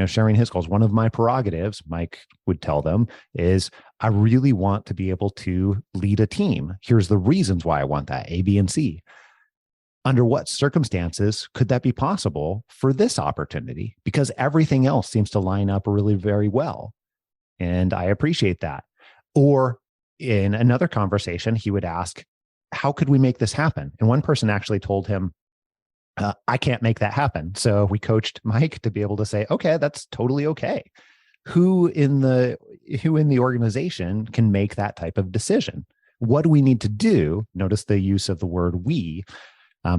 Sharing his goals. One of my prerogatives, Mike would tell them, is I really want to be able to lead a team. Here's the reasons why I want that, A, B, and C. Under what circumstances could that be possible for this opportunity? Because everything else seems to line up really very well. And I appreciate that. Or in another conversation, he would ask, how could we make this happen? And one person actually told him, I can't make that happen. So we coached Mike to be able to say, okay, that's totally okay. Who in the organization can make that type of decision? What do we need to do? Notice the use of the word we.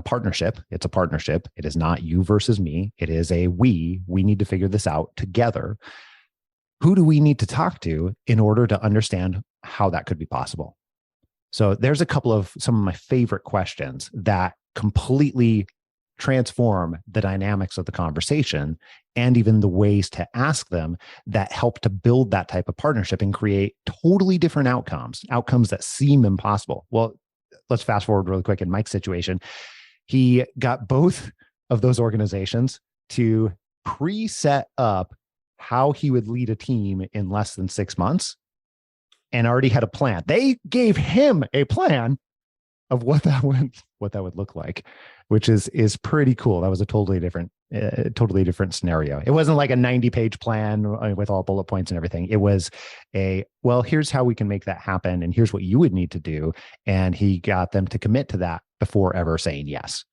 Partnership. It's a partnership. It is not you versus me. It is a we. We need to figure this out together. Who do we need to talk to in order to understand how that could be possible? So there's some of my favorite questions that completely transform the dynamics of the conversation and even the ways to ask them that help to build that type of partnership and create totally different outcomes that seem impossible. Well, let's fast forward really quick. In Mike's situation, he got both of those organizations to pre-set up how he would lead a team in less than 6 months and already had a plan. They gave him a plan of what that would look like, which is pretty cool. That was a totally different scenario. It wasn't like a 90-page plan with all bullet points and everything. It was here's how we can make that happen, and here's what you would need to do. And he got them to commit to that before ever saying yes.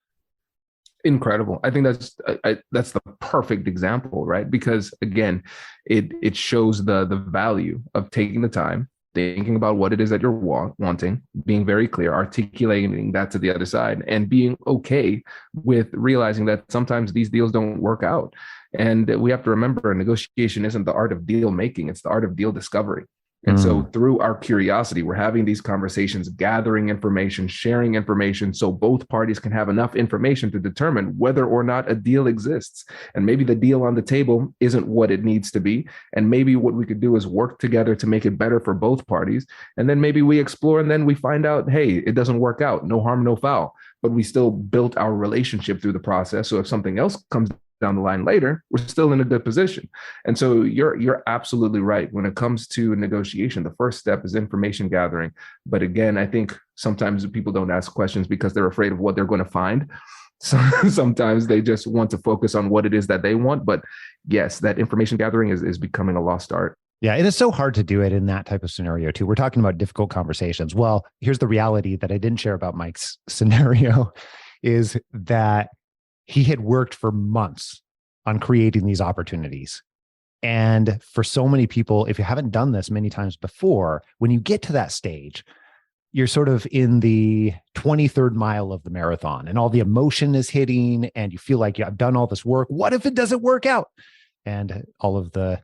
Incredible. I think that's the perfect example, right? Because again, it shows the value of taking the time, thinking about what it is that you're wanting, being very clear, articulating that to the other side, and being okay with realizing that sometimes these deals don't work out. And we have to remember, negotiation isn't the art of deal making, it's the art of deal discovery. And so through our curiosity, we're having these conversations, gathering information, sharing information, so both parties can have enough information to determine whether or not a deal exists. And maybe the deal on the table isn't what it needs to be. And maybe what we could do is work together to make it better for both parties. And then maybe we explore and then we find out, hey, it doesn't work out. No harm, no foul. But we still built our relationship through the process. So if something else comes down the line later, we're still in a good position. And so you're absolutely right. When it comes to negotiation, the first step is information gathering. But again, I think sometimes people don't ask questions because they're afraid of what they're going to find. So sometimes they just want to focus on what it is that they want. But yes, that information gathering is becoming a lost art. Yeah, it is so hard to do it in that type of scenario too. We're talking about difficult conversations. Well, here's the reality that I didn't share about Mike's scenario is that he had worked for months on creating these opportunities. And for so many people, if you haven't done this many times before, when you get to that stage, you're sort of in the 23rd mile of the marathon and all the emotion is hitting and you feel like I've done all this work. What if it doesn't work out? And all of the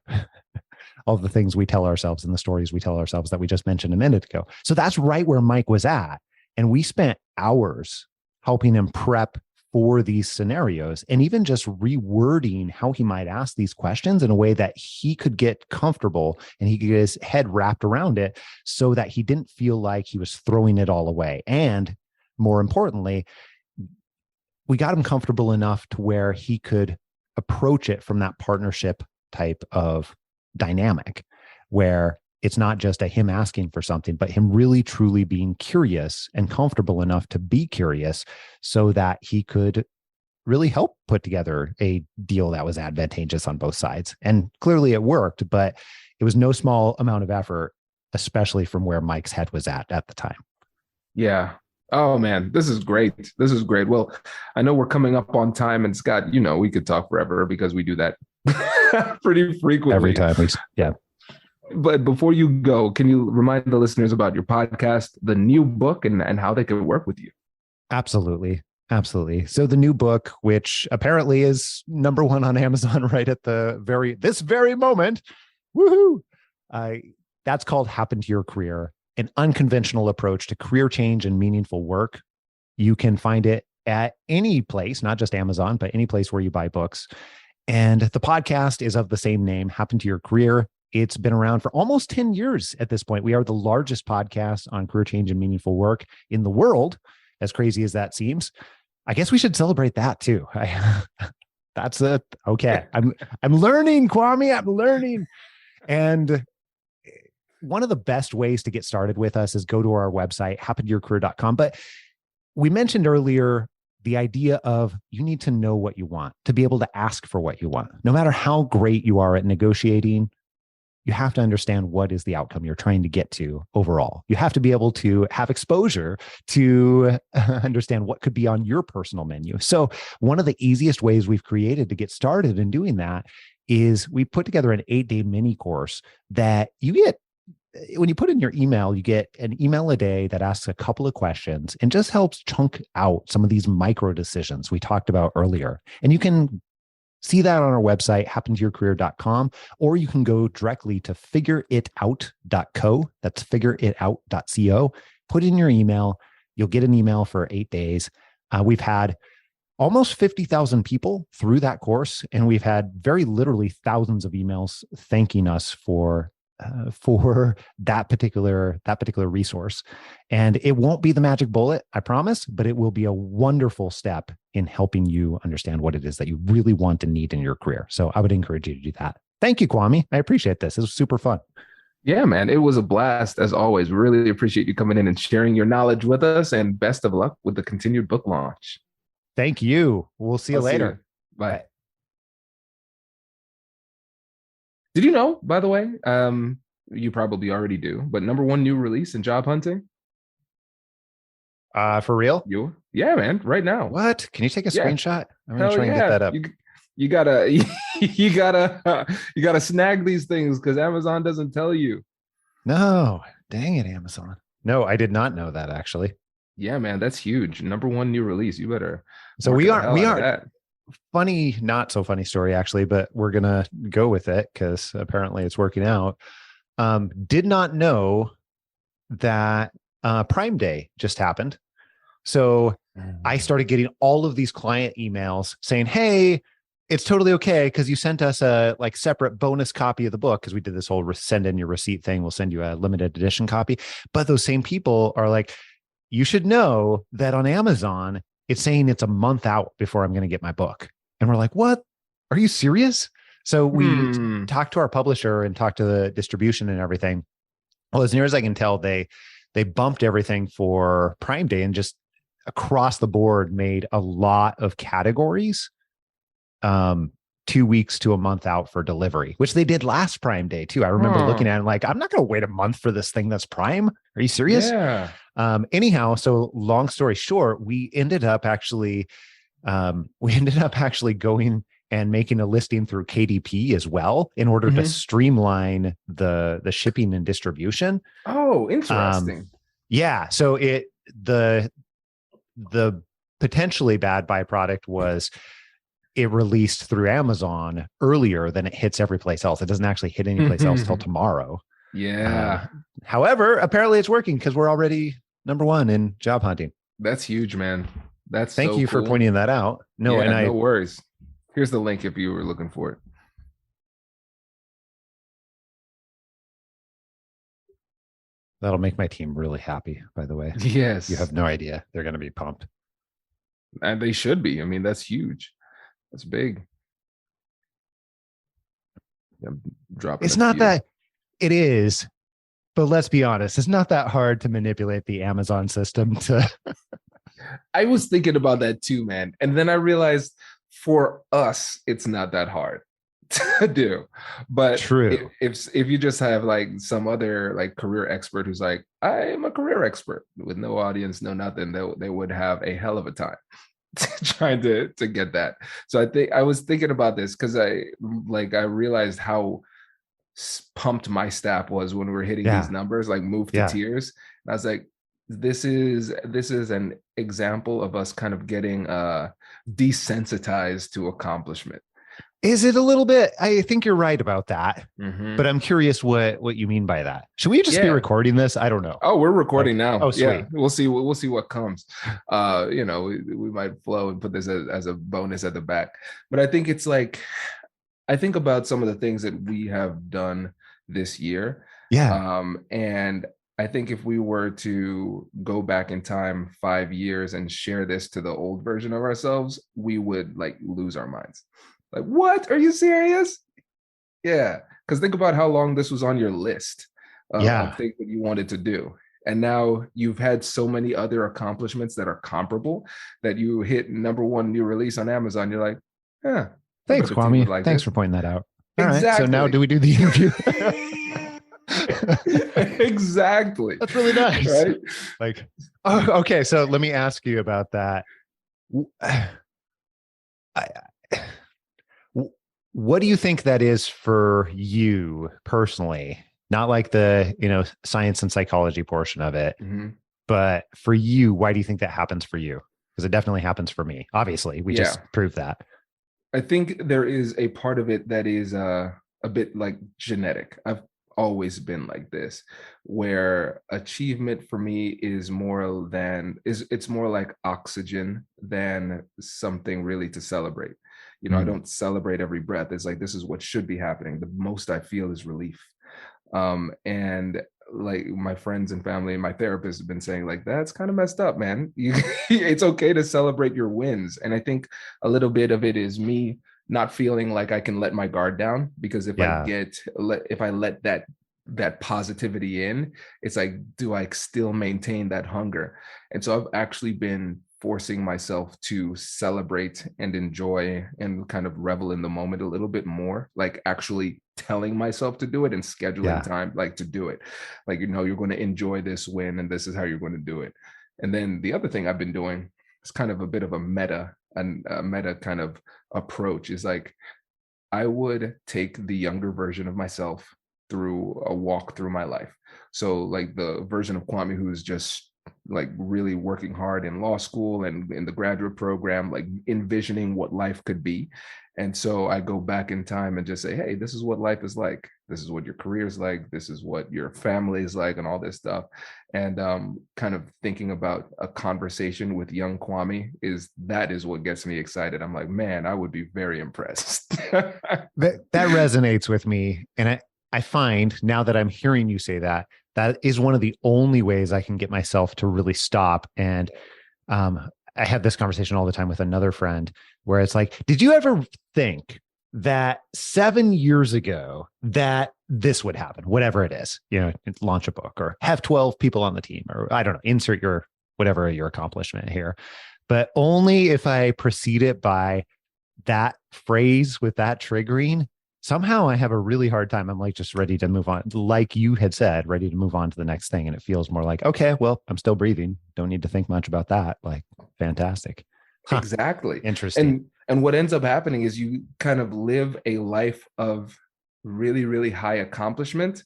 things we tell ourselves and the stories we tell ourselves that we just mentioned a minute ago. So that's right where Mike was at. And we spent hours helping him prep for these scenarios and even just rewording how he might ask these questions in a way that he could get comfortable and he could get his head wrapped around it so that he didn't feel like he was throwing it all away. And more importantly, we got him comfortable enough to where he could approach it from that partnership type of dynamic where it's not just a him asking for something, but him really truly being curious and comfortable enough to be curious so that he could really help put together a deal that was advantageous on both sides. And clearly it worked, but it was no small amount of effort, especially from where Mike's head was at the time. Yeah. Oh man, this is great. This is great. Well, I know we're coming up on time, and Scott, we could talk forever because we do that pretty frequently. Every time. Yeah. But before you go, can you remind the listeners about your podcast, the new book, and how they can work with you? Absolutely. Absolutely. So the new book, which apparently is #1 on Amazon right at this very moment. Woohoo. That's called Happen to Your Career, an unconventional approach to career change and meaningful work. You can find it at any place, not just Amazon, but any place where you buy books. And the podcast is of the same name, Happen to Your Career. It's been around for almost 10 years at this point. We are the largest podcast on career change and meaningful work in the world, as crazy as that seems. I guess we should celebrate that too. That's it. Okay. I'm learning, Kwame. I'm learning. And one of the best ways to get started with us is go to our website, happentoyourcareer.com. But we mentioned earlier the idea of you need to know what you want to be able to ask for what you want. No matter how great you are at negotiating, you have to understand what is the outcome you're trying to get to overall. You have to be able to have exposure to understand what could be on your personal menu. So one of the easiest ways we've created to get started in doing that is we put together an 8-day mini course that you get. When you put in your email, you get an email a day that asks a couple of questions and just helps chunk out some of these micro decisions we talked about earlier. And you can see that on our website, happentoyourcareer.com, or you can go directly to figureitout.co. That's figureitout.co. Put in your email. You'll get an email for 8 days. We've had almost 50,000 people through that course, and we've had very literally thousands of emails thanking us for that particular resource. And it won't be the magic bullet, I promise, but it will be a wonderful step in helping you understand what it is that you really want and need in your career. So I would encourage you to do that. Thank you, Kwame. I appreciate this. It was super fun. Yeah, man, it was a blast as always. We really appreciate you coming in and sharing your knowledge with us, and best of luck with the continued book launch. Thank you. We'll see you later. Bye. Bye. Did you know, by the way, you probably already do, but #1 new release in job hunting? For real? Yeah, man, right now. What? Can you take a screenshot? I'm gonna try and get that up. You gotta you gotta snag these things because Amazon doesn't tell you. No. Dang it, Amazon. No, I did not know that actually. Yeah, man, that's huge. Number one new release. You better So market we the are hell we out of are that. funny, not so funny story actually, but we're gonna go with it because apparently it's working out. Did not know that Prime Day just happened. So I started getting all of these client emails saying, "Hey, it's totally okay because you sent us a like separate bonus copy of the book because we did this whole send in your receipt thing. We'll send you a limited edition copy." But those same people are like, "You should know that on Amazon, it's saying it's a month out before I'm going to get my book." And we're like, "What? Are you serious?" So we Hmm. talked to our publisher and talked to the distribution and everything. Well, as near as I can tell, they bumped everything for Prime Day and just across the board made a lot of categories 2 weeks to a month out for delivery, which they did last Prime Day too. I remember looking Huh. at it like, I'm not going to wait a month for this thing that's Prime. Are you serious? Yeah. Anyhow, so long story short, we ended up actually going and making a listing through KDP as well in order to Mhm. streamline the shipping and distribution. Oh, Um, interesting. yeah, so the potentially bad byproduct was it released through Amazon earlier than it hits every place else. It doesn't actually hit any place else till tomorrow. Um, Yeah, However, apparently it's working because we're already number one in job hunting. that's huge, man. That's Thank so you for cool. pointing that out. No, and Yeah, no I worries. Here's the link if you were looking for it. that'll make my team really happy, by the way. You Yes, have no idea. They're going to be pumped. and they should be. I mean, that's huge. That's big. I'm dropping It's a not few. that it is, but let's be honest, it's not that hard to manipulate the Amazon system to. I was thinking about that too, man. And then I realized for us, it's not that hard to do. But True. if you just have like some other like career expert who's like, I am a career expert with no audience, no nothing, they would have a hell of a time trying to get that. So I think I was thinking about this because I realized how pumped my staff was when we were hitting these Yeah. numbers, like moved to Yeah. tears. And I was like, this is an example of us kind of getting desensitized to accomplishment. Is it a little bit? I think you're right about that. But Mm-hmm. I'm curious what you mean by that. Should we just be Yeah. recording this? I don't know. Oh, we're recording Like, now. oh, Yeah, sweet. we'll see what comes. We might flow and put this as a bonus at the back. But I think it's like I think about some of the things that we have done this year. Yeah. And I think if we were to go back in time 5 years and share this to the old version of ourselves, we would like lose our minds. Like, what? Are you serious? Yeah. Because think about how long this was on your list of Yeah. things that you wanted to do. And now you've had so many other accomplishments that are comparable that you hit number one new release on Amazon. You're like, yeah, I bet Thanks, the team would Kwame. like Thanks this. for pointing that out. All right. So now Exactly. do we do the interview? Exactly. That's really nice. Right. Like, oh, okay. So let me ask you about that. I, what do you think that is for you personally? Not like the, science and psychology portion of it, Mhm. but for you, why do you think that happens for you? Because it definitely happens for me. Obviously, we Yeah. just proved that. I think there is a part of it that is a bit like genetic. I've always been like this, where achievement for me is more than is it's more like oxygen than something really to celebrate. I Mm, don't celebrate every breath. It's like this is what should be happening. The most I feel is relief. And like my friends and family and my therapist have been saying like that's kind of messed up, man. It's okay to celebrate your wins. And I think a little bit of it is me not feeling like I can let my guard down, because yeah. if I let that positivity in, it's like, do I still maintain that hunger? And so I've actually been forcing myself to celebrate and enjoy and kind of revel in the moment a little bit more, like actually telling myself to do it and scheduling Yeah. time like to do it. Like, you're going to enjoy this win and this is how you're going to do it. And then the other thing I've been doing is kind of a bit of a meta and a meta kind of approach is like I would take the younger version of myself through a walk through my life. So like the version of Kwame who's just like really working hard in law school and in the graduate program, like envisioning what life could be. And so I go back in time and just say, hey, this is what life is like. This is what your career is like. This is what your family is like and all this stuff. And kind of thinking about a conversation with young Kwame that is what gets me excited. I'm like, man, I would be very impressed. That resonates with me. And I find now that I'm hearing you say that, that is one of the only ways I can get myself to really stop. And I have this conversation all the time with another friend where it's like, did you ever think that 7 years ago that this would happen, whatever it is, launch a book or have 12 people on the team, or I don't know, insert whatever your accomplishment here. But only if I precede it by that phrase with that triggering, somehow I have a really hard time. I'm like just ready to move on. Like you had said, ready to move on to the next thing. And it feels more like, okay, well, I'm still breathing. Don't need to think much about that. Like, fantastic. Huh. Exactly. Interesting. And what ends up happening is you kind of live a life of really, really high accomplishment,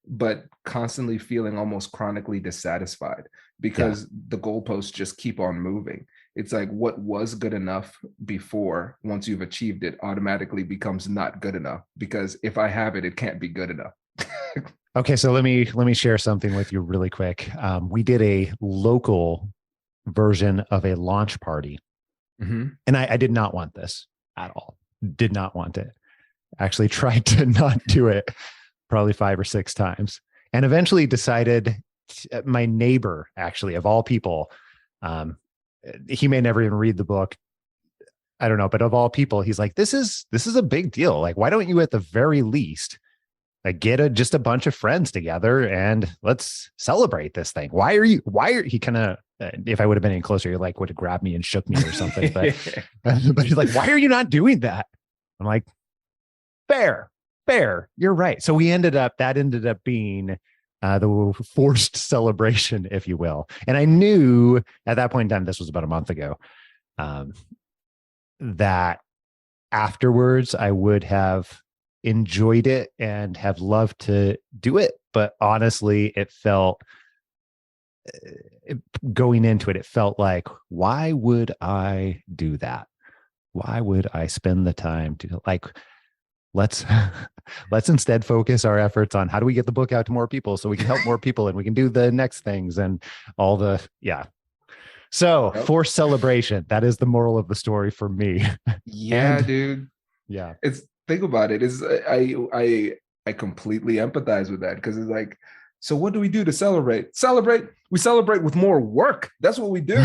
but constantly feeling almost chronically dissatisfied because the goalposts just keep on moving. It's like what was good enough before, once you've achieved it, automatically becomes not good enough, because if I have it, it can't be good enough. Okay, so let me share something with you really quick. We did a local version of a launch party. Mm-hmm. And I did not want this at all. Did not want it. Actually tried to not do it probably 5 or 6 times. And eventually decided, my neighbor, actually, of all people, he may never even read the book. I don't know, but of all people, he's like, this is a big deal. Like, why don't you at the very least like get just a bunch of friends together and let's celebrate this thing? He kind of, if I would have been in closer, he like would have grabbed me and shook me or something. But he's like, why are you not doing that? I'm like, fair. You're right. So that ended up being the forced celebration, if you will. And I knew at that point in time, this was about a month ago, that afterwards I would have enjoyed it and have loved to do it. But honestly, it felt, going into it, it felt like, why would I do that? Why would I spend the time to like, let's instead focus our efforts on how do we get the book out to more people so we can help more people and we can do the next things and all the, So forced celebration, that is the moral of the story for me. Yeah, dude. Yeah. Think about it. I completely empathize with that, because it's like, so what do we do to celebrate? We celebrate with more work. That's what we do.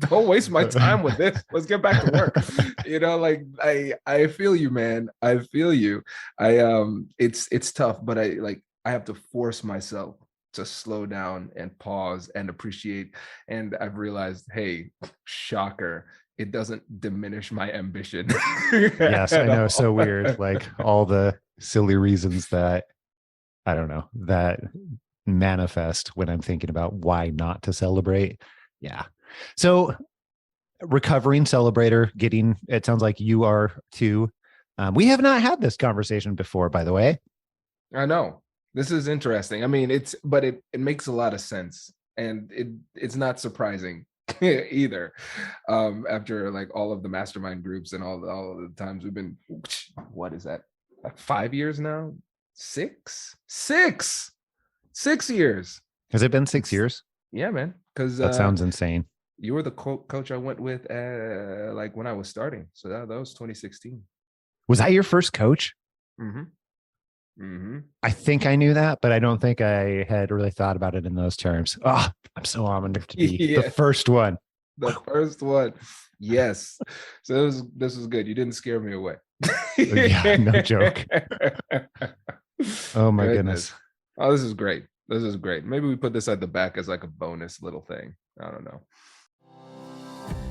Don't waste my time with this. Let's get back to work. I feel you, man. I feel you. It's tough, but I have to force myself to slow down and pause and appreciate. And I've realized, hey, shocker, it doesn't diminish my ambition. Yes, I know. So weird. Like all the silly reasons that, I don't know, that manifest when I'm thinking about why not to celebrate. Yeah. So recovering celebrator, it sounds like you are too. We have not had this conversation before, by the way. I know. This is interesting. I mean, it makes a lot of sense, and it's not surprising either. After like all of the mastermind groups and all of the times we've been, what is that? Like 5 years now? 6 years. Has it been 6 years? Yeah, man. Because that sounds insane. You were the coach I went with like when I was starting. So that was 2016. Was that your first coach? Mm-hmm. Mm-hmm. I think I knew that, but I don't think I had really thought about it in those terms. Oh, I'm so honored to be the first one. The first one. Yes. So this was good. You didn't scare me away. Yeah, no joke. Oh my goodness. Oh, this is great. This is great. Maybe we put this at the back as like a bonus little thing. I don't know.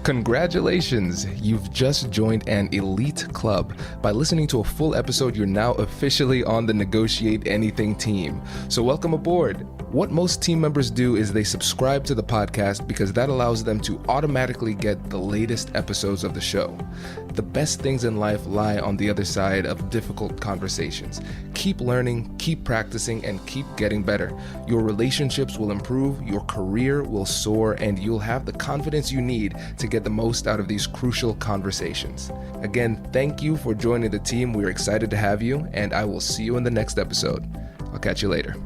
Congratulations! You've just joined an elite club. By listening to a full episode, you're now officially on the Negotiate Anything team. So welcome aboard. What most team members do is they subscribe to the podcast because that allows them to automatically get the latest episodes of the show. The best things in life lie on the other side of difficult conversations. Keep learning, keep practicing, and keep getting better. Your relationships will improve, your career will soar, and you'll have the confidence you need to get the most out of these crucial conversations. Again, thank you for joining the team. We're excited to have you, and I will see you in the next episode. I'll catch you later.